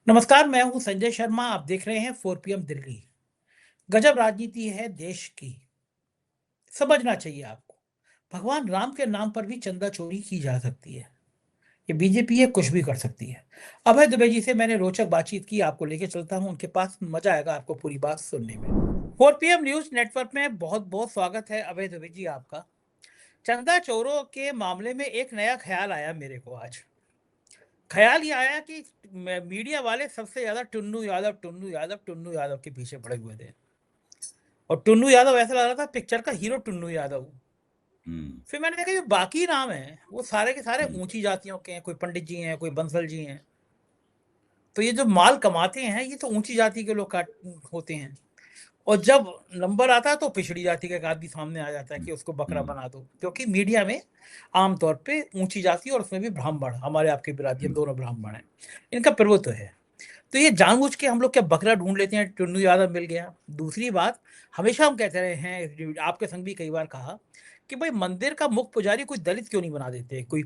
नमस्कार, मैं हूं संजय शर्मा। आप देख रहे हैं 4 PM दिल्ली। गजब राजनीति है देश की। समझना चाहिए आपको। भगवान राम के नाम पर भी चंदा चोरी की जा सकती है। ये बीजेपी है, कुछ भी कर सकती है। अभय दुबे जी से मैंने रोचक बातचीत की, आपको लेके चलता हूं उनके पास। मजा आएगा आपको पूरी बात सुनने में। 4 PM न्यूज नेटवर्क में बहुत बहुत स्वागत है अभय दुबे जी आपका। चंदा चोरों के मामले में एक नया ख्याल आया मेरे को आज। ख्याल ये आया कि मीडिया वाले सबसे ज्यादा टुन्नू यादव टुन्नू यादव टुन्नू यादव के पीछे पड़े हुए थे। और टुन्नू यादव ऐसा लग रहा था पिक्चर का हीरो टुन्नू यादव। हम्म। फिर मैंने देखा जो बाकी नाम हैं वो सारे के सारे हम्म। ऊंची जातियों के हैं। कोई पंडित जी हैं, कोई बंसल जी हैं। तो ये जो माल कमाते हैं ये तो ऊंची जाति के लोग काट होते हैं। और जब नंबर आता है तो पिछड़ी जाति का एक आदमी सामने आ जाता है कि उसको बकरा हम्म। बना दो, क्योंकि मीडिया में आमतौर पे ऊंची जाति और उसमें भी ब्राह्मण, हमारे आपके बिरादरी, हम हम्म। दोनों ब्राह्मण हैं, इनका प्रभुत्व है। तो ये जानबूझ के हम लोग क्या बकरा ढूंढ लेते हैं, टुन्नू यादव मिल गया। दूसरी बात, हमेशा हम कहते रहे हैं, आपके संग भी कई बार कहा कि भाई मंदिर का मुख्य पुजारी कोई दलित क्यों नहीं बना देते, कोई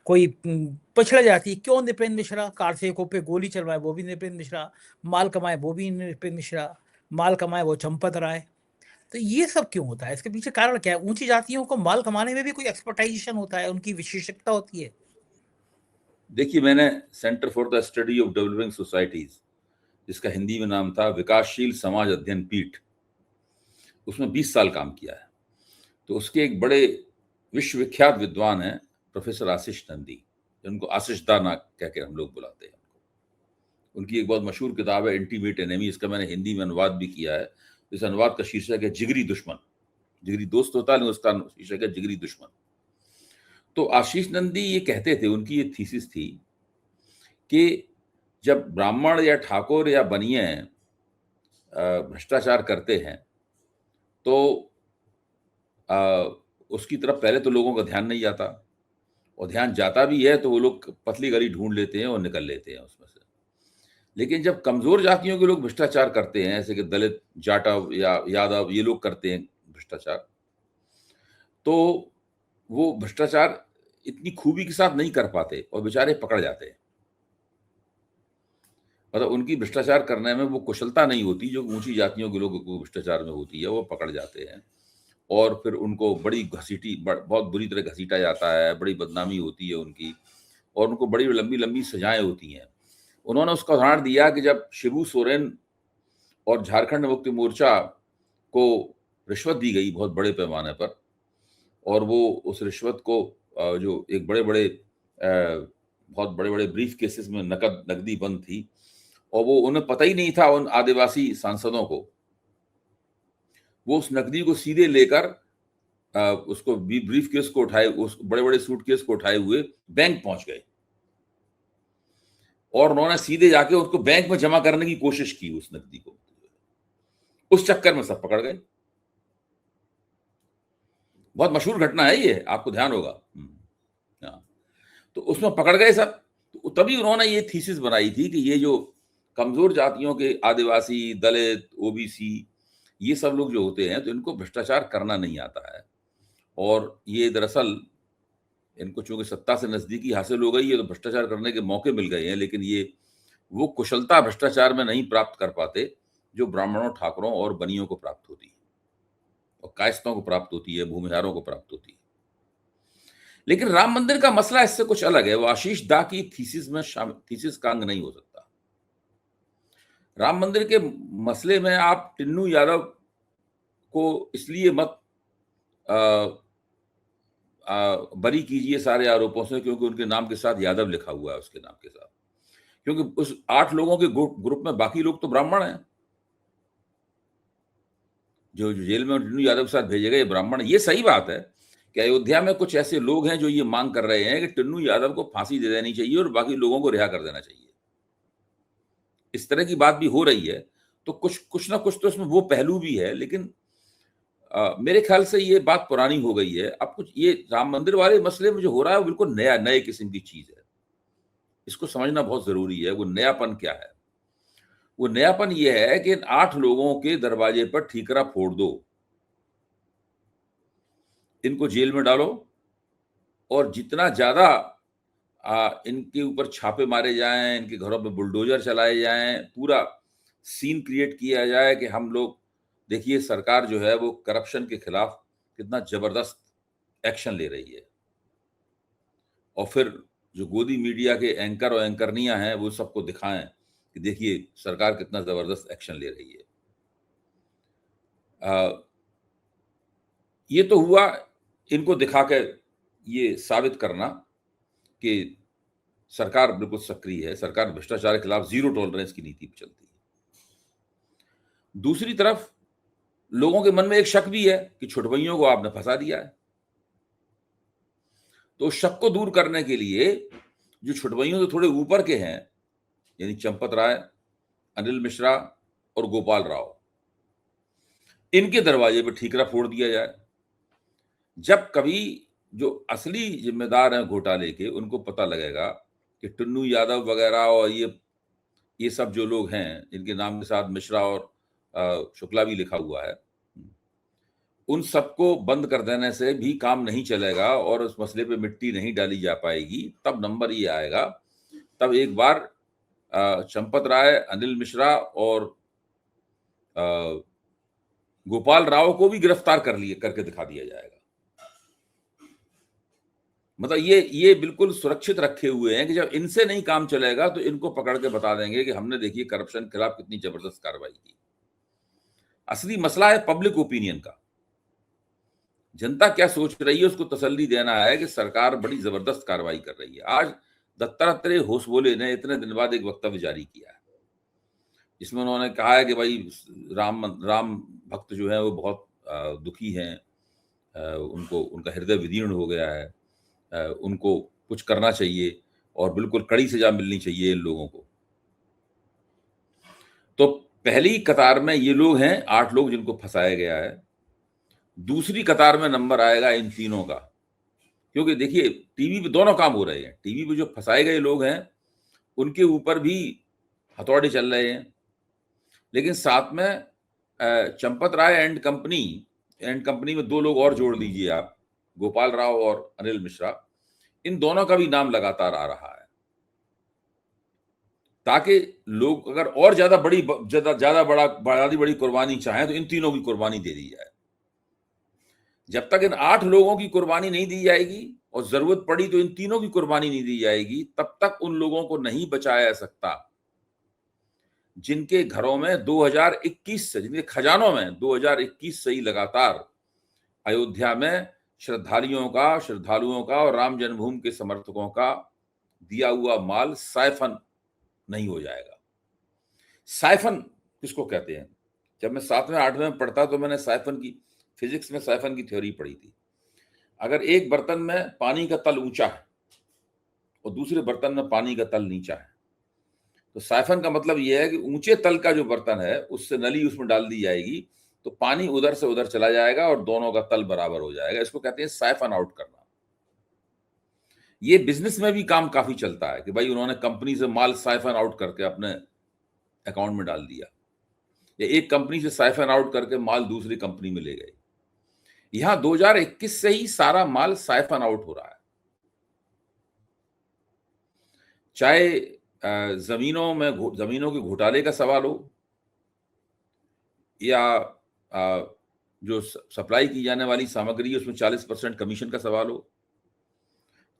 कोई पिछड़ जाती क्यों। नृपेंद्र मिश्रा कारसेवकों पे गोली चलवाए वो भी नृपेंद्र मिश्रा, माल कमाए वो भी नृपेंद्र मिश्रा, माल कमाए वो चंपत राय। तो ये सब क्यों होता है, इसके पीछे कारण क्या है? ऊंची जातियों को माल कमाने में भी कोई एक्सपर्टाइजेशन होता है, उनकी विशेषज्ञता होती है। देखिए, मैंने centre for the study of developing societies, जिसका हिंदी में नाम था विकासशील समाज अध्ययन पीठ, उसमें 20 साल काम किया है। तो उसके एक बड़े विश्वविख्यात विद्वान हैं प्रोफेसर आशीष नंदी, जिनको आशीष दा ना कह के हम लोग बुलाते हैं। उनकी एक बहुत मशहूर किताब है इंटीमेट एनिमी, इसका मैंने हिंदी में अनुवाद भी किया है। इस अनुवाद का शीर्षक है जिगरी दुश्मन। जिगरी दोस्त होता है, लेकिन उसका शीर्षक है जिगरी दुश्मन। तो आशीष नंदी ये कहते थे, उनकी ये थीसिस थी कि जब ब्राह्मण या ठाकुर या बनिए भ्रष्टाचार करते हैं तो उसकी तरफ पहले तो लोगों का ध्यान नहीं जाता, और ध्यान जाता भी है तो वो लोग पतली गली ढूंढ लेते हैं और निकल लेते हैं उसमें से। लेकिन जब कमजोर जातियों के लोग भ्रष्टाचार करते हैं, जैसे कि दलित, जाटव या यादव, ये लोग करते हैं भ्रष्टाचार, तो वो भ्रष्टाचार इतनी खूबी के साथ नहीं कर पाते और बेचारे पकड़ जाते हैं। मतलब उनकी भ्रष्टाचार करने में वो कुशलता नहीं होती जो ऊंची जातियों के लोगों को भ्रष्टाचार में होती है। वो पकड़ जाते हैं और फिर उनको बड़ी बहुत बुरी तरह घसीटा जाता है, बड़ी बदनामी होती है उनकी, और उनको बड़ी लंबी लंबी सजाएं होती हैं। उन्होंने उसका उदाहरण दिया कि जब शिबू सोरेन और झारखंड मुक्ति मोर्चा को रिश्वत दी गई बहुत बड़े पैमाने पर, और वो उस रिश्वत को जो एक बहुत बड़े बड़े ब्रीफ केसेस में नकदी बंद थी, और वो उन्हें पता ही नहीं था उन आदिवासी सांसदों को, वो उस नकदी को सीधे लेकर उसको ब्रीफ केस को उठाए, उस बड़े बड़े सूटकेस को उठाए हुए बैंक पहुंच गए, और उन्होंने सीधे जाके उसको बैंक में जमा करने की कोशिश की उस नकदी को। उस चक्कर में सब पकड़ गए। बहुत मशहूर घटना है ये, आपको ध्यान होगा। हाँ। तो उसमें पकड़ गए सब। तो तभी उन्होंने ये थीसिस बनाई थी कि ये जो कमजोर जातियों के आदिवासी, दलित, ओबीसी, ये सब लोग जो होते हैं तो इनको भ्रष्टाचार करना नहीं आता है, और ये दरअसल इनको चूंकि सत्ता से नजदीकी हासिल हो गई है तो भ्रष्टाचार करने के मौके मिल गए हैं, लेकिन ये वो कुशलता भ्रष्टाचार में नहीं प्राप्त कर पाते जो ब्राह्मणों, ठाकुरों और बनियों को प्राप्त होती है, और कायस्थों को प्राप्त होती है, भूमिहारों को प्राप्त होती है। लेकिन राम मंदिर का मसला इससे कुछ अलग है। वो आशीष दा की थीसिस का अंग नहीं हो सकता। राम मंदिर के मसले में आप टिन्नू यादव को इसलिए मत बरी कीजिए सारे आरोपों से क्योंकि उनके नाम के साथ यादव लिखा हुआ है उसके नाम के साथ, क्योंकि उस 8 लोगों के ग्रुप में बाकी लोग तो ब्राह्मण हैं। जो जेल में टिन्नू यादव के साथ भेजे गए ब्राह्मण। ये सही बात है कि अयोध्या में कुछ ऐसे लोग हैं जो ये मांग कर रहे हैं कि टिन्नू यादव को फांसी दे देनी चाहिए और बाकी लोगों को रिहा कर देना चाहिए। इस तरह की बात भी हो रही है। तो कुछ ना कुछ तो इसमें वो पहलू भी है, लेकिन मेरे ख्याल से ये बात पुरानी हो गई है। अब कुछ ये राम मंदिर वाले मसले में जो हो रहा है वो बिल्कुल नए किस्म की चीज है। इसको समझना बहुत जरूरी है। वो नयापन क्या है? वो नयापन ये है कि इन 8 लोगों के दरवाजे पर ठीकरा फोड़ दो, इनको जेल में डालो, और जितना ज्यादा इनके ऊपर छापे मारे जाएं, इनके घरों पे बुलडोजर चलाए जाएं, पूरा सीन क्रिएट किया जाए कि हम लोग देखिए सरकार जो है वो करप्शन के खिलाफ कितना जबरदस्त एक्शन ले रही है, और फिर जो गोदी मीडिया के एंकर और एंकरनियां हैं वो सबको दिखाएं कि देखिए सरकार कितना जबरदस्त एक्शन ले रही है। ये तो हुआ इनको दिखाकर ये साबित करना कि सरकार बिल्कुल सक्रिय है, सरकार भ्रष्टाचार के खिलाफ जीरो टॉलरेंस की नीति पर चलती है। दूसरी तरफ लोगों के मन में एक शक भी है कि छुटभइयों को आपने फंसा दिया है, तो शक को दूर करने के लिए जो छुटभइयों से थोड़े ऊपर के हैं, यानी चंपत राय, अनिल मिश्रा और गोपाल राव, इनके दरवाजे पर ठीकरा फोड़ दिया जाए। जब कभी जो असली जिम्मेदार हैं घोटाले के, उनको पता लगेगा कि टुन्नू यादव वगैरह और ये सब जो लोग हैं, इनके नाम के साथ मिश्रा और शुक्ला भी लिखा हुआ है, उन सबको बंद कर देने से भी काम नहीं चलेगा और उस मसले पे मिट्टी नहीं डाली जा पाएगी। तब नंबर ये आएगा, तब एक बार चंपत राय, अनिल मिश्रा और गोपाल राव को भी गिरफ्तार करके दिखा दिया जाएगा। मतलब ये बिल्कुल सुरक्षित रखे हुए हैं कि जब इनसे नहीं काम चलेगा तो इनको पकड़ के बता देंगे कि हमने देखिए करप्शन के खिलाफ कितनी जबरदस्त कार्रवाई की। असली मसला है पब्लिक ओपिनियन का, जनता क्या सोच रही है उसको तसल्ली देना है कि सरकार बड़ी जबरदस्त कार्रवाई कर रही है। आज दत्तात्रेय होसबोले ने इतने दिन बाद एक वक्तव्य जारी किया है जिसमें उन्होंने कहा है कि भाई राम भक्त जो है वो बहुत दुखी हैं, उनको उनका हृदय विदीर्ण हो गया है, उनको कुछ करना चाहिए और बिल्कुल कड़ी सजा मिलनी चाहिए इन लोगों को। तो पहली कतार में ये लोग हैं 8 लोग जिनको फंसाया गया है, दूसरी कतार में नंबर आएगा इन तीनों का, क्योंकि देखिए टीवी पे दोनों काम हो रहे हैं। टीवी पे जो फंसाए गए लोग हैं उनके ऊपर भी हथौड़े चल रहे हैं, लेकिन साथ में चंपत राय एंड कंपनी में 2 लोग और जोड़ लीजिए आप, गोपाल राव और अनिल मिश्रा, इन दोनों का भी नाम लगातार आ रहा है, ताकि लोग अगर और ज्यादा बड़ी कुर्बानी चाहें तो इन तीनों की कुर्बानी दे दी जाए। जब तक इन 8 लोगों की कुर्बानी नहीं दी जाएगी और जरूरत पड़ी तो इन तीनों की कुर्बानी नहीं दी जाएगी, तब तक उन लोगों को नहीं बचाया जा सकता जिनके घरों में 2021 से, जिनके खजानों में 2021 से ही लगातार अयोध्या में श्रद्धालुओं का और राम जन्मभूमि के समर्थकों का दिया हुआ माल साइफन नहीं हो जाएगा। साइफन किसको कहते हैं? जब मैं 7वें 8वें में पढ़ता तो मैंने फिजिक्स में साइफन की थ्योरी पढ़ी थी। अगर एक बर्तन में पानी का तल ऊंचा है और दूसरे बर्तन में पानी का तल नीचा है, तो साइफन का मतलब यह है कि ऊंचे तल का जो बर्तन है उससे नली उसमें डाल दी जाएगी तो पानी उधर से उधर चला जाएगा और दोनों का तल बराबर हो जाएगा। इसको कहते हैं साइफन आउट करना। ये बिजनेस में भी काम काफी चलता है कि भाई उन्होंने कंपनी से माल साइफन आउट करके अपने अकाउंट में डाल दिया, या एक कंपनी से साइफन आउट करके माल दूसरी कंपनी में ले गए। यहां 2021 से ही सारा माल साइफन आउट हो रहा है, चाहे जमीनों के घोटाले का सवाल हो, या जो सप्लाई की जाने वाली सामग्री उसमें 40% कमीशन का सवाल हो,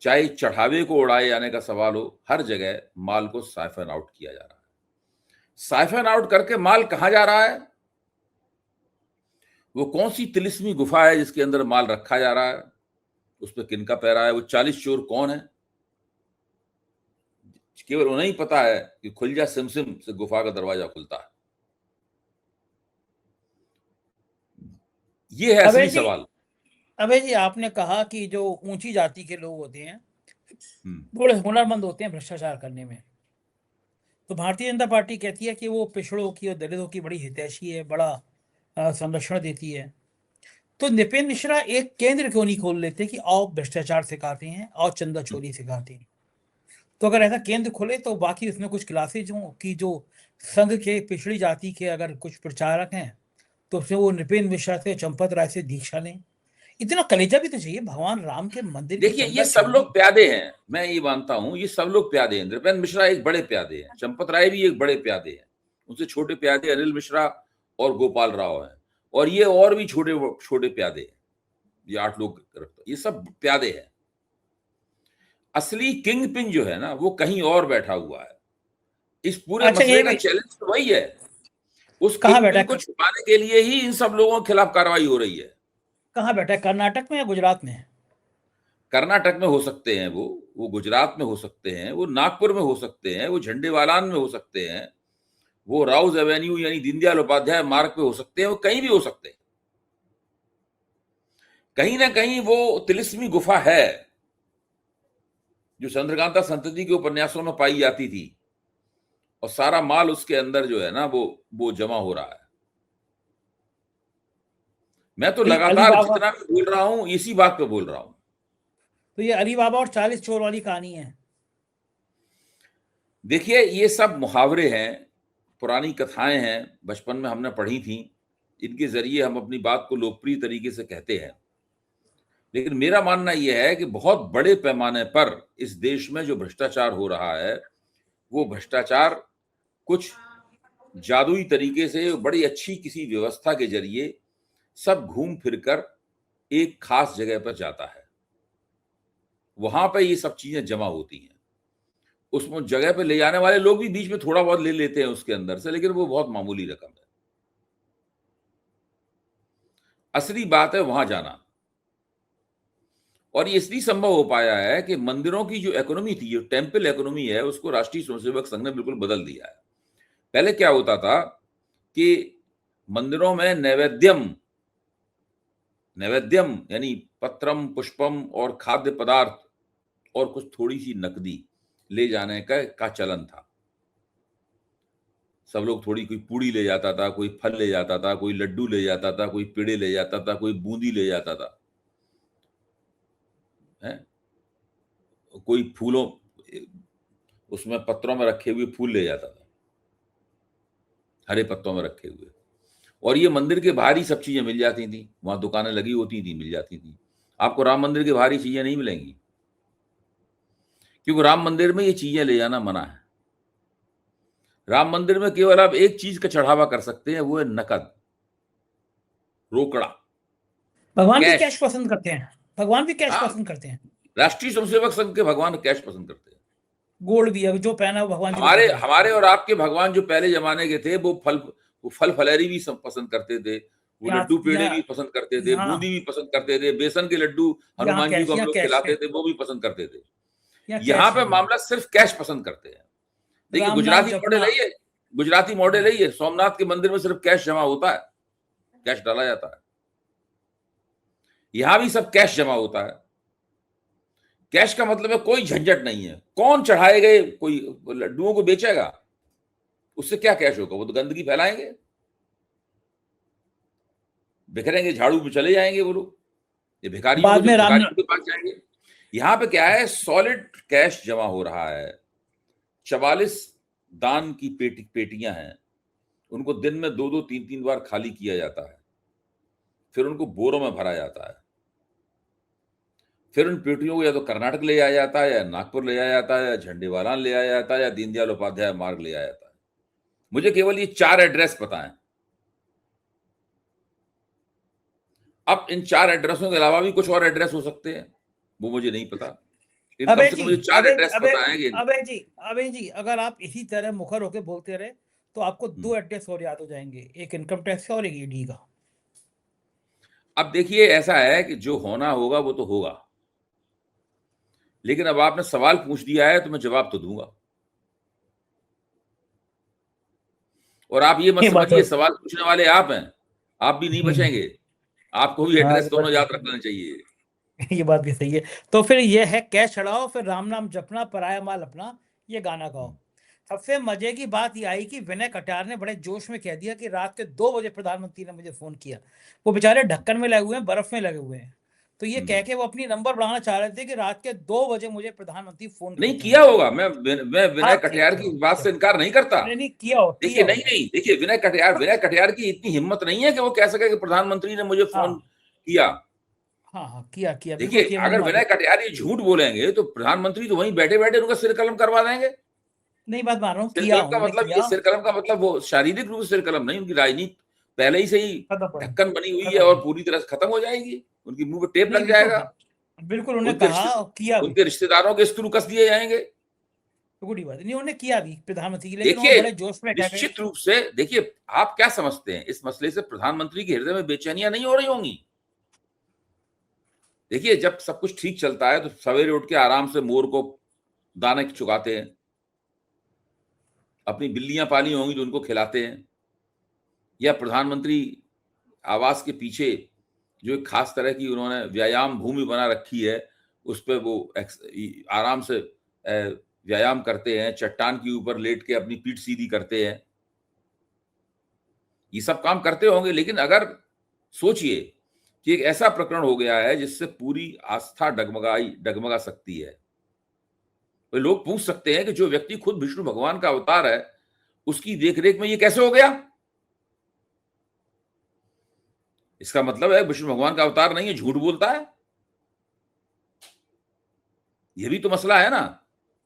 चाहे चढ़ावे को उड़ाए जाने का सवाल हो, हर जगह माल को साइफन आउट किया जा रहा है। साइफन आउट करके माल कहां जा रहा है? वो कौन सी तिलिस्मी गुफा है जिसके अंदर माल रखा जा रहा है? उस पर किनका पैरा है? वो 40 चोर कौन है? केवल उन्हें ही पता है कि खुल जा सिमसिम से गुफा का दरवाजा खुलता है। ये है असली सवाल। अबे जी, आपने कहा कि जो ऊंची जाति के लोग होते हैं बड़े हुनरमंद होते हैं भ्रष्टाचार करने में, तो भारतीय जनता पार्टी कहती है कि वो पिछड़ों की और दलितों की बड़ी हितैषी है, बड़ा संरक्षण देती है। तो नृपेंद्र मिश्रा एक केंद्र क्यों नहीं खोल लेते कि आओ भ्रष्टाचार सिखाते हैं, आओ चंदा चोरी सिखाते हैं? तो अगर ऐसा केंद्र खोले तो बाकी उसमें कुछ क्लासेज हों कि जो संघ के पिछड़ी जाति के अगर कुछ प्रचारक हैं तो उसमें वो नृपेंद्र मिश्रा से, चंपत राय से दीक्षा लें, इतना कलेजा भी तो चाहिए भगवान राम के मंदिर की देखिए ये चंदा सब चोरी। लोग प्यादे हैं, मैं ये मानता हूं, ये सब लोग प्यादे हैं। नृपेंद्र मिश्रा एक बड़े प्यादे हैं, चंपत राय भी एक बड़े प्यादे हैं, उनसे छोटे प्यादे अनिल मिश्रा और गोपाल राव हैं, और ये और भी छोटे छोटे प्यादे हैं, ये 8 लोग, ये सब प्यादे हैं। असली किंग पिन जो है ना वो कहीं और बैठा हुआ है। इस पूरे अच्छा मसले ये का भी चैलेंज तो वही है, उस कहाँ किंग बैठा पिन को है? छुपाने के लिए ही इन सब लोगों के खिलाफ कार्रवाई हो रही है। कहाँ बैठा है, कर्नाटक में या गुजरात में? कर्नाटक में हो सकते हैं, वो गुजरात में हो सकते हैं, वो नागपुर में हो सकते हैं, वो झंडेवालान में हो सकते हैं, वो राउज एवेन्यू यानी दीनदयाल उपाध्याय मार्ग पे हो सकते हैं, वो कहीं भी हो सकते हैं। कहीं ना कहीं वो तिलिस्मी गुफा है जो चंद्रकांता संतति के उपन्यासों में पाई जाती थी, और सारा माल उसके अंदर जो है ना वो जमा हो रहा है। मैं तो तो ये अली लगातार बाबा, जितना भी बोल रहा हूं इसी बात पे बोल रहा हूं। तो ये अली बाबा और 40 चोर वाली कहानी है। देखिए ये सब मुहावरे हैं, पुरानी कथाएं हैं, बचपन में हमने पढ़ी थी, इनके जरिए हम अपनी बात को लोकप्रिय तरीके से कहते हैं। लेकिन मेरा मानना यह है कि बहुत बड़े पैमाने पर इस देश में जो भ्रष्टाचार हो रहा है, वो भ्रष्टाचार कुछ जादुई तरीके से बड़ी अच्छी किसी व्यवस्था के जरिए सब घूम फिरकर एक खास जगह पर जाता है, वहां पर ये सब चीजें जमा होती हैं। उसमें जगह पे ले जाने वाले लोग भी बीच में थोड़ा बहुत ले लेते हैं उसके अंदर से, लेकिन वो बहुत मामूली रकम है। असली बात है वहां जाना, और ये इसलिए संभव हो पाया है कि मंदिरों की जो इकोनॉमी थी, जो टेम्पल इकोनॉमी है, उसको राष्ट्रीय स्वयंसेवक संघ ने बिल्कुल बदल दिया है। पहले क्या होता था कि मंदिरों में नैवेद्यम नैवेद्यम यानी पत्रम पुष्पम और खाद्य पदार्थ और कुछ थोड़ी सी नकदी ले जाने का चलन था। सब लोग थोड़ी, कोई पूड़ी ले जाता था, कोई फल ले जाता था, कोई लड्डू ले जाता था, कोई पेड़े ले जाता था, कोई बूंदी ले जाता था, है कोई फूलों, उसमें पत्रों में रखे हुए फूल ले जाता था, हरे पत्तों में रखे हुए। और ये मंदिर के बाहर ही सब चीजें मिल जाती थी, वहां दुकानें लगी होती थी, मिल जाती थी। आपको राम मंदिर के बाहर ही चीजें नहीं मिलेंगी, क्योंकि राम मंदिर में ये चीजें ले जाना मना है। राम मंदिर में केवल आप एक चीज का चढ़ावा कर सकते हैं, वो है नकद, रोकड़ा, भगवान भी कैश। कैश पसंद करते हैं, भगवान भी कैश हाँ, पसंद करते हैं। राष्ट्रीय स्वयंसेवक संघ के भगवान कैश पसंद करते हैं। गोल्ड भी है, जो पहना है वो भगवान जी को हमारे पता है। हमारे और आपके भगवान जो पहले जमाने के थे, वो फल फलहरी भी सब पसंद करते थे, वो यहाँ लड्डू पेड़े भी यहाँ पसंद करते थे, यहाँ बूंदी भी पसंद करते थे, बेसन के लड्डू यहाँ हनुमान जी कैश, को हम यहाँ लोग कैश है, खिलाते थे, वो भी पसंद करते थे। यहाँ यहाँ कैश पे है भैया। मामला सिर्फ कैश पसंद करते हैं। देखिए राम नाम गुजराती मॉडल जपना। है ये, गुजराती मॉडल है ये। सोमनाथ के मंदिर में सिर्फ कैश जमा होता है, कैश डाला जाता है। यहां भी सब कैश जमा होता है। कैश का मतलब है कोई झंझट नहीं है, कौन चढ़ाए गए, कोई लड्डुओं को बेचेगा, उससे क्या कैश होगा? वो तो गंदगी फैलाएंगे, बिखरेंगे, झाड़ू पे चले जाएंगे वो लोग, ये भिखारियों को, बाद जो में राम, भिखारियों के पास जाएंगे। यहां पे क्या है, सॉलिड कैश जमा हो रहा है। 44 दान की पेटियां हैं, उनको दिन में 2-2 3-3 बार खाली किया जाता है, फिर उनको बोरों में भरा जाता है, फिर उन पेटियों को या तो कर्नाटक ले जाया जाता है, या नागपुर ले जाया जाता है, या झंडेवालान ले जाया जाता है, या दीनदयाल उपाध्याय मार्ग ले जाया जाता है। मुझे केवल ये 4 एड्रेस पता है। अब इन 4 एड्रेसों के अलावा भी कुछ और एड्रेस हो सकते हैं, वो मुझे नहीं पता। कम अबे से कम जी, मुझे 4 अबे एड्रेस अबे पता है कि अबे जी, अबे जी, अगर आप इसी तरह मुखर होके बोलते रहे तो आपको हम्म। 2 एड्रेस और याद हो जाएंगे, एक इनकम टैक्स का और एक ईडी का। अब देखिए ऐसा है कि जो होना होगा वो तो होगा, लेकिन अब आपने सवाल पूछ दिया है तो मैं जवाब तो दूंगा। और आप ये मत ये बात समझिए है। सवाल पूछने वाले आप हैं, आप भी नहीं बचेंगे, आपको भी हाँ, एड्रेस ये दोनों बात याद रखना चाहिए। ये बात भी सही है। तो फिर ये है, कैश छड़ाओ फिर राम नाम जपना, पराया माल अपना, ये गाना गाओ। सबसे मजे की बात ये आई कि विनय कटियार ने बड़े जोश में कह दिया कि रात के 2 बजे प्रधानमंत्री ने मुझे फोन किया। वो बेचारे ढक्कन में लगे हुए हैं, बर्फ में लगे हुए हैं, तो ये कह के वो अपनी नंबर बढ़ाना चाह रहे थे कि रात के 2 बजे मुझे प्रधानमंत्री फोन नहीं करते किया हैं। होगा, मैं विनय हाँ, कटियार की बात से इनकार नहीं करता। नहीं नहीं, किया हो, देखिए किया नहीं होगा। नहीं, देखिए विनय कटियार की इतनी हिम्मत नहीं है कि वो कह सके कि प्रधानमंत्री ने मुझे फोन हाँ किया। हाँ, किया बिल्कुल देखिए, किया, मुझे अगर मालूम। विनय कटियार ये झूठ बोलेंगे तो प्रधानमंत्री तो वहीं बैठे बैठे उनका सिर कलम करवा देंगे। नहीं, बात मान रहा हूँ, सिर किया, कलम का उन्होंने मतलब, ये किया। सिर कलम का मतलब वो शारीरिक रूप से सिर कलम नहीं, उनकी राजनीति पहले ही से ही खत्म पड़ा, ढक्कन बनी हुई है खत्म। और पूरी तरह से खत्म हो जाएगी। उनकी मुंह पे टेप नहीं, लग बिल्कुल जाएगा। बिल्कुल उन्होंने उनके कहा रिश्ते और किया भी। उनके रिश्तेदारों के स्क्रू कस दिए जाएंगे। तो बड़ी बात नहीं, उन्होंने किया भी प्रधानमंत्री की, लेकिन वो देखिए, बड़े जोश में कह गए। निश्चित रूप से देखिए, आप क्या समझते हैं इस मसले से प्रधानमंत्री के हृदय में बेचैनियां नहीं हो रही होंगी? देखिए, जब सब कुछ ठीक चलता है तो सवेरे उठ के आराम से मोर को दाने चुगाते हैं, अपनी बिल्लियां पाली होंगी तो उनको खिलाते हैं, या प्रधानमंत्री आवास के पीछे जो एक खास तरह की उन्होंने व्यायाम भूमि बना रखी है, उस पे वो आराम से व्यायाम करते हैं, चट्टान के ऊपर लेट के अपनी पीठ सीधी करते हैं, ये सब काम करते होंगे। लेकिन अगर सोचिए कि एक ऐसा प्रकरण हो गया है जिससे पूरी आस्था डगमगा सकती है, तो लोग पूछ सकते हैं कि जो व्यक्ति खुद विष्णु भगवान का अवतार है, उसकी देखरेख में ये कैसे हो गया? इसका मतलब है विष्णु भगवान का अवतार नहीं है, झूठ बोलता है। ये भी तो मसला है ना।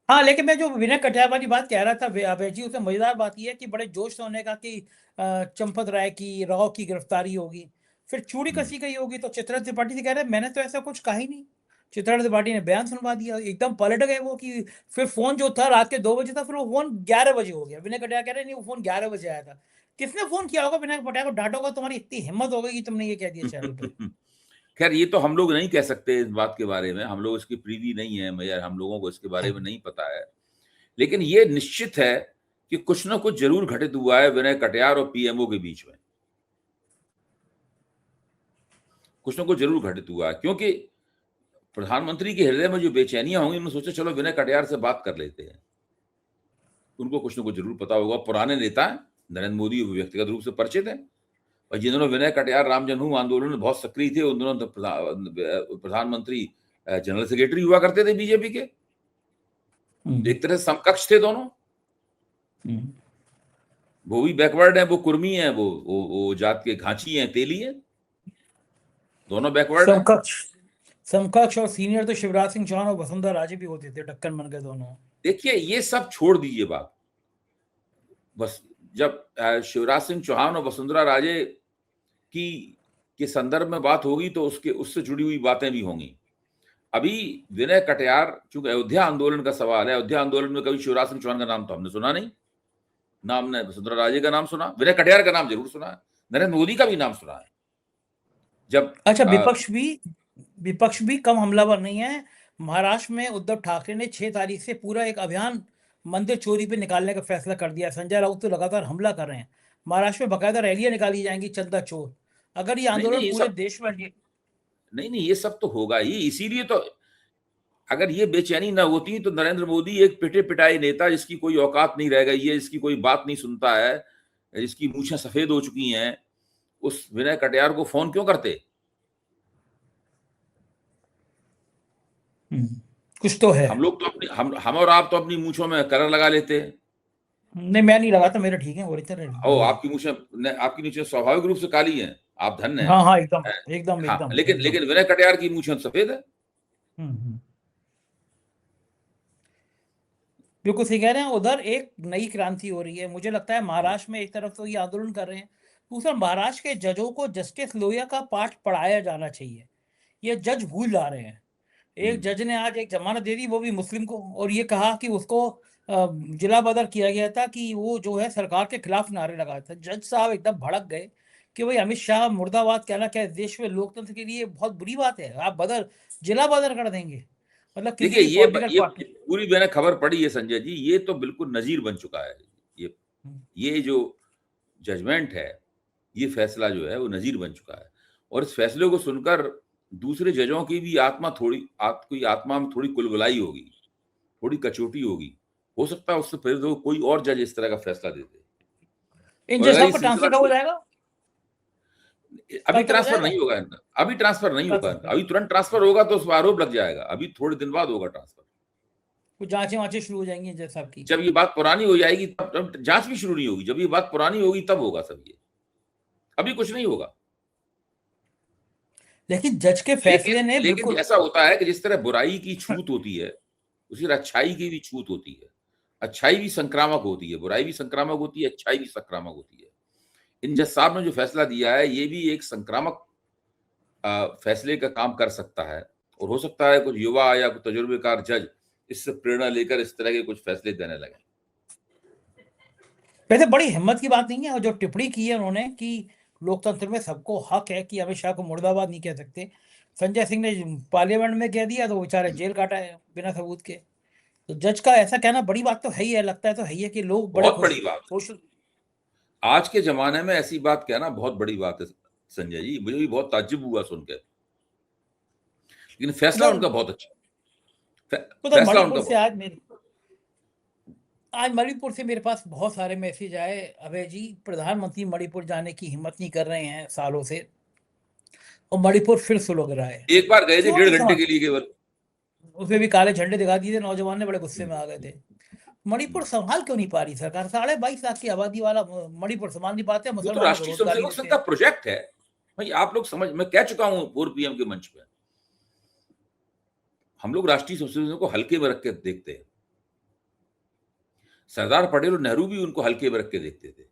हाँ, लेकिन मैं जो विनय कटियार वाली बात कह रहा था अभय जी, उसमें मजेदार बात यह है कि बड़े जोश से उन्होंने कहा कि चंपत राय की, राव की गिरफ्तारी होगी, फिर चूड़ी कसी गई होगी, तो चित्रा त्रिपाठी से कह रहे मैंने तो ऐसा कुछ कहा ही नहीं। चित्रा त्रिपाठी ने बयान सुनवा दिया, एकदम पलट गए वो कि फिर फोन जो था रात के 2 बजे था, फिर वो फोन 11 बजे हो गया। विनय कटियार कह रहे नहीं, वो फोन 11 बजे आया था। किसने फोन किया होगा विनय कटियार को? डांटा होगा, तुम्हारी इतनी हिम्मत हो गई कि तुमने ये कह दिया चैनल पे। खैर, ये तो हम लोग नहीं कह सकते इस बात के बारे में, हम लोग इसकी प्रीवी नहीं है, मगर हम लोगों को इसके बारे में नहीं पता है। लेकिन ये निश्चित है कि कुछ ना कुछ जरूर घटित हुआ है विनय कटियार और पीएमओ के बीच में। कुछ ना कुछ जरूर घटित हुआ है, क्योंकि प्रधानमंत्री के हृदय में जो बेचैनियां होंगी, उन्होंने सोचा चलो विनय कटियार से बात कर लेते हैं। उनको कुछ ना कुछ जरूर पता होगा। पुराने नेता हैं, नरेंद्र मोदी व्यक्तिगत रूप से परिचित हैं, और जिन दिनों विनय कटियार राम जन्मभूमि आंदोलन में बहुत सक्रिय थे, उन दिनों प्रधानमंत्री जनरल सेक्रेटरी हुआ करते थे बीजेपी के। एक तरह से समकक्ष थे दोनों। वो भी बैकवर्ड है, वो कुर्मी है, वो जात के घांची हैं, तेली हैं, दोनों बैकवर्ड हैं। समकक्ष और सीनियर तो शिवराज सिंह चौहान और वसुंधरा राजे भी होते थे, टक्कर बन गए दोनों। देखिए, ये सब छोड़ दीजिए बात। बस जब शिवराज सिंह चौहान और वसुंधरा राजे की के संदर्भ में बात होगी तो उससे जुड़ी हुई बातें भी होंगी। अभी विनय कटियार, चूंकि अयोध्या आंदोलन का सवाल है, अयोध्या आंदोलन में कभी शिवराज सिंह चौहान का नाम तो हमने सुना नहीं, ना हमने वसुंधरा राजे का नाम सुना, विनय कटियार का नाम जरूर सुना है, नरेंद्र मोदी का भी नाम सुना है। जब अच्छा, विपक्ष भी कम हमलावर नहीं है। महाराष्ट्र में उद्धव ठाकरे ने 6 तारीख से पूरा एक अभियान मंदिर चोरी पे निकालने का फैसला कर दिया। संजय राउत तो लगातार हमला कर रहे हैं। महाराष्ट्र में बाकायदा रैलियां निकाली जाएंगी, चंदा चोर। अगर ये नहीं आंदोलन नहीं, ये पूरे सब देश में नहीं, ये सब तो होगा ही। इसीलिए तो अगर ये बेचैनी ना होती तो नरेंद्र मोदी एक पिटे पिटाई नेता, जिसकी कोई औकात नहीं रह गई है, जिसकी कोई बात नहीं सुनता है, जिसकी मूछें सफेद हो चुकी हैं, उस विनय कटियार को फोन क्यों करते? कुछ तो है। हम लोग तो अपनी हम और आप तो अपनी मूछों में कलर लगा लेते हैं। नहीं, मैं नहीं लगाता, मेरे ठीक है, ओरिजिनल ओ, बढ़िया। आपकी मूछें स्वाभाविक रूप से काली हैं, आप धन्य हैं। हाँ हाँ, एकदम एकदम हाँ, एकदम लेकिन एकदम। विनय कटियार की मूछें सफेद है। हम्म। बिल्कुल सही कह रहे हैं। उधर एक नई क्रांति हो रही है, मुझे लगता है महाराष्ट्र में एक तरफ तो ये आंदोलन कर रहे हैं, दूसरा महाराष्ट्र के जजों को जस्टिस लोहिया का पाठ पढ़ाया जाना चाहिए। ये जज भूल जा रहे हैं। एक जज ने आज एक जमानत दे दी, वो भी मुस्लिम को, और ये कहा कि उसको जिला बदर किया गया था कि वो जो है सरकार के खिलाफ नारे लगाया था। जज साहब एकदम भड़क गए कि भाई अमित शाह मुर्दाबाद कहना क्या इस देश में लोकतंत्र के लिए बहुत बुरी बात है, आप जिला बदर कर देंगे, मतलब किसी देखिए, भी पॉलिटिकल ये पार्टी। पूरी मैंने खबर पढ़ी है संजय जी, ये तो बिल्कुल नजीर बन चुका है। ये ये जो जजमेंट है, ये फैसला जो है वो नजीर बन चुका है, और इस फैसले को सुनकर दूसरे जजों की भी कोई आत्मा में थोड़ी कुलबुलाई होगी, थोड़ी कचोटी होगी। हो सकता है उससे फिर तो कोई और जज इस तरह का फैसला दे दे। इन और जज अगर साहब ये का सिलसिला ट्रांसफर कब हो जाएगा? अभी कल तक हो ट्रांसफर जाएगा? नहीं होगा इनका, अभी ट्रांसफर नहीं कल होगा तक इनका, अभी तुरंत ट्रांसफर होगा तो उस पर आरोप लग जाएगा, अभी थोड़े दिन बाद होगा ट्रांसफर। कुछ जांचें वांचें शुरू हो जाएंगी इन जज साहब की। जब ये बात पुरानी हो जाएगी तब जांच भी शुरू नहीं होगी, जब ये बात पुरानी होगी तब होगा सब ये, अभी कुछ नहीं होगा। लेकिन जज के फैसले ने लेकिन बिल्कुल ऐसा होता है कि जिस तरह बुराई की छूत होती है, उसी तरह अच्छाई की भी छूत होती है। अच्छाई भी संक्रामक होती है, बुराई भी संक्रामक होती है, अच्छाई भी संक्रामक होती है। इन जज साहब ने जो फैसला दिया है, ये भी एक संक्रामक फैसले का काम कर सकता है, और हो सकता है कुछ युवा या कुछ तजुर्बेकार जज इससे प्रेरणा लेकर इस तरह के कुछ फैसले देने लगे। वैसे बड़ी हिम्मत की बात नहीं है, और जो टिप्पणी की है उन्होंने कि लोकतंत्र में सबको हक है कि अमित शाह को मुर्दाबाद नहीं कह सकते। संजय सिंह ने पार्लियामेंट में कह दिया तो बेचारे जेल काटा है बिना सबूत के। तो जज का ऐसा कहना बड़ी बात तो है ही है, लगता है तो है ही है कि लोग बड़े बहुत बड़ी बात है। खुश। आज के जमाने में ऐसी बात कहना बहुत बड़ी बात है संजय जी, मुझे भी बहुत ताज्जुब हुआ सुनकर, लेकिन फैसला उनका बहुत अच्छा, फैसला उनका मणिपुर से बहुत। आज मणिपुर से मेरे पास बहुत सारे मैसेज आए, अभय जी प्रधानमंत्री मणिपुर जाने की हिम्मत नहीं कर रहे हैं सालों से, और मणिपुर फिर सुलग रहा है। एक बार गए थे क्यों 1.5 नहीं घंटे समझ, के लिए केवल, उसमें भी काले झंडे दिखा दिए थे, नौजवान ने बड़े गुस्से में आ गए थे। मणिपुर संभाल क्यों नहीं पा रही सरकार? 22.5 लाख की आबादी वाला मणिपुर संभाल नहीं पाते, वो तो मुसलमानों को राष्ट्रीय रोजगार स्वयंसेवक नहीं संघ देते का प्रोजेक्ट है भाई। आप लोग समझ, मैं कह चुका हूं 4 PM के मंच पे, हम लोग राष्ट्रीय स्वयंसेवक संघ को हल्के में रख के देखते हैं। सरदार पटेल और नेहरू भी उनको हल्के में रख के देखते थे।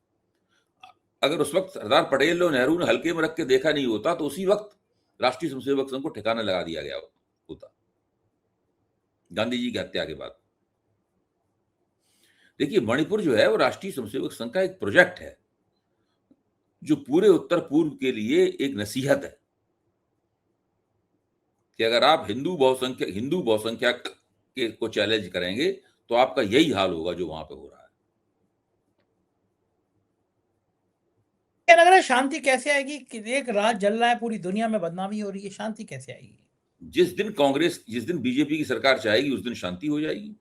अगर उस वक्त सरदार पटेल और नेहरू ने हल्के में रख के देखा नहीं होता, तो उसी वक्त राष्ट्रीय स्वयंसेवक संघ को ठिकाने लगा दिया गया होता, गांधी जी की हत्या के बाद। देखिए, मणिपुर जो है वो राष्ट्रीय स्वयंसेवक संघ का एक प्रोजेक्ट है, जो पूरे उत्तर पूर्व के लिए एक नसीहत है कि अगर आप हिंदू बहुसंख्या के को चैलेंज करेंगे तो आपका यही हाल होगा जो वहां पे हो रहा है। क्या लग रहा है शांति कैसे आएगी कि एक राज जल रहा है, पूरी दुनिया में बदनामी हो रही है, शांति कैसे आएगी? जिस दिन बीजेपी की सरकार चाहेगी उस दिन शांति हो जाएगी,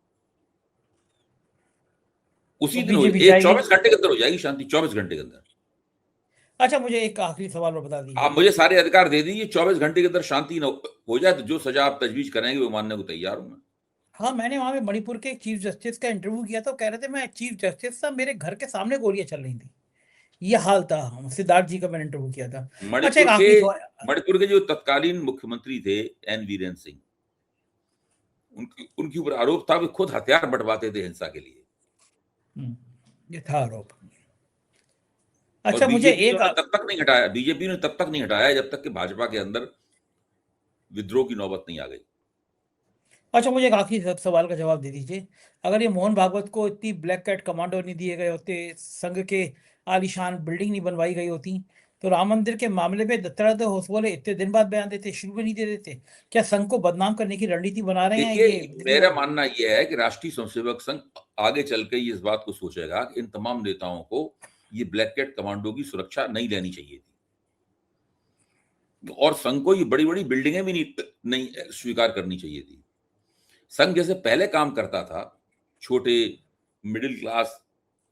उसी तो दिन हो बीजेपी जाएगी। जाएगी। 24 घंटे के अंदर हो जाएगी शांति, 24 घंटे के अंदर। अच्छा, मुझे एक आखिरी सवाल और बता दीजिए। आप मुझे सारे अधिकार दे दीजिए, 24 घंटे के अंदर शांति न हो जाए तो जो सजा आप तजवीज करेंगे वो मानने को तैयार हूं मैं। हाँ, मैंने वहां पे मणिपुर के चीफ जस्टिस का इंटरव्यू किया था, कह रहे थे मैं चीफ जस्टिस था, मेरे घर के सामने गोलियां चल रही थी। ये हाल था। सिद्धार्थ जी का मैंने इंटरव्यू किया था। अच्छा, एक आखिरी सवाल। मणिपुर के जो तत्कालीन मुख्यमंत्री थे एन वीरेन सिंह, उनके ऊपर आरोप था कि खुद हथियार बंटवाते थे हिंसा के लिए। ये था आरोप। अच्छा, और मुझे बीजेपी एक ने तब तक नहीं हटाया जब तक कि भाजपा के अंदर विद्रोह की नौबत नहीं आ गई। अच्छा, मुझे एक आखिरी सवाल का जवाब दे दीजिए। अगर ये मोहन भागवत को इतनी ब्लैक कैट कमांडो नहीं दिए गए होते, संघ के आलीशान बिल्डिंग नहीं बनवाई गई होती, तो राम मंदिर के मामले में दत्तात्रेय होसबोले इतने दिन बाद बयान देते, शुरू में नहीं दे देते? क्या संघ को बदनाम करने की रणनीति बना रहे हैं ये देखिए, मेरा मानना यह है कि राष्ट्रीय स्वयंसेवक संघ आगे चल के इस बात को सोचेगा कि इन तमाम नेताओं को ये ब्लैक कैट कमांडो की सुरक्षा नहीं लेनी चाहिए थी, और संघ को ये बड़ी बड़ी बिल्डिंगें भी नहीं स्वीकार करनी चाहिए थी। संघ जैसे पहले काम करता था, छोटे मिडिल क्लास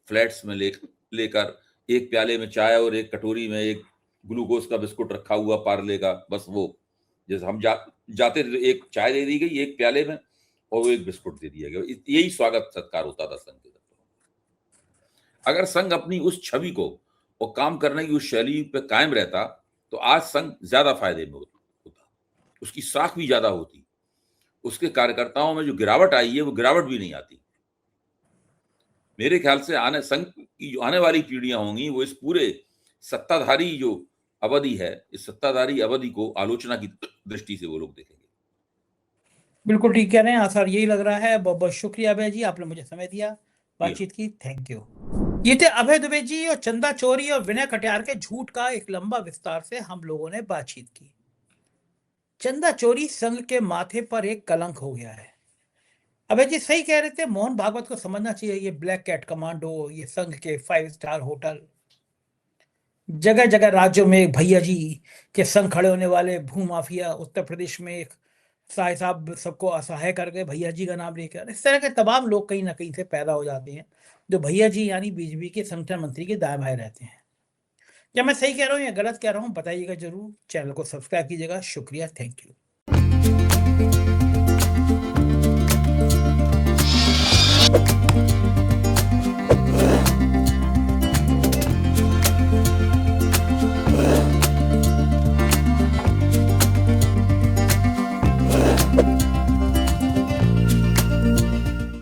फ्लैट्स में लेकर एक प्याले में चाय और एक कटोरी में एक ग्लूकोज का बिस्कुट रखा हुआ पार्ले का, बस वो जैसे हम जाते थे, एक चाय दे दी गई एक प्याले में और वो एक बिस्कुट दे दिया गया, यही स्वागत सत्कार होता था संघ के तरफ। अगर संघ अपनी उस छवि को और काम करने की उस शैली पे कायम रहता तो आज संघ ज्यादा फायदे में होता, उसकी साख भी ज्यादा होती, उसके कार्यकर्ताओं में जो गिरावट आई है वो गिरावट भी नहीं आती। मेरे ख्याल से संघ की जो आने वाली पीढ़ियां होंगी वो इस पूरे सत्ताधारी जो अवधि है, इस सत्ताधारी अवधि को आलोचना की दृष्टि से वो लोग देखेंगे। बिल्कुल ठीक कह रहे हैं सर, यही लग रहा है। बहुत बहुत शुक्रिया अभय जी, आपने मुझे समय दिया, बातचीत की, थैंक यू। ये थे अभय दुबे जी, और चंदा चोरी और विनय कटियार के झूठ का एक लंबा विस्तार से हम लोगों ने बातचीत की। चंदा चोरी संघ के माथे पर एक कलंक हो गया है। अभय जी सही कह रहे थे, मोहन भागवत को समझना चाहिए, ये ब्लैक कैट कमांडो, ये संघ के 5 स्टार होटल, जगह जगह राज्यों में भैया जी के संग खड़े होने वाले भूमाफिया, उत्तर प्रदेश में एक साहब सबको असहाय कर गए भैया जी का नाम लेकर। इस तरह के तमाम लोग कहीं ना कहीं से पैदा हो जाते हैं, जो भैया जी यानी बीजेपी के संगठन मंत्री के दाएं बाएं रहते हैं। क्या मैं सही कह रहा हूँ या गलत कह रहा हूँ, बताइएगा जरूर। चैनल को सब्सक्राइब कीजिएगा। शुक्रिया, थैंक यू।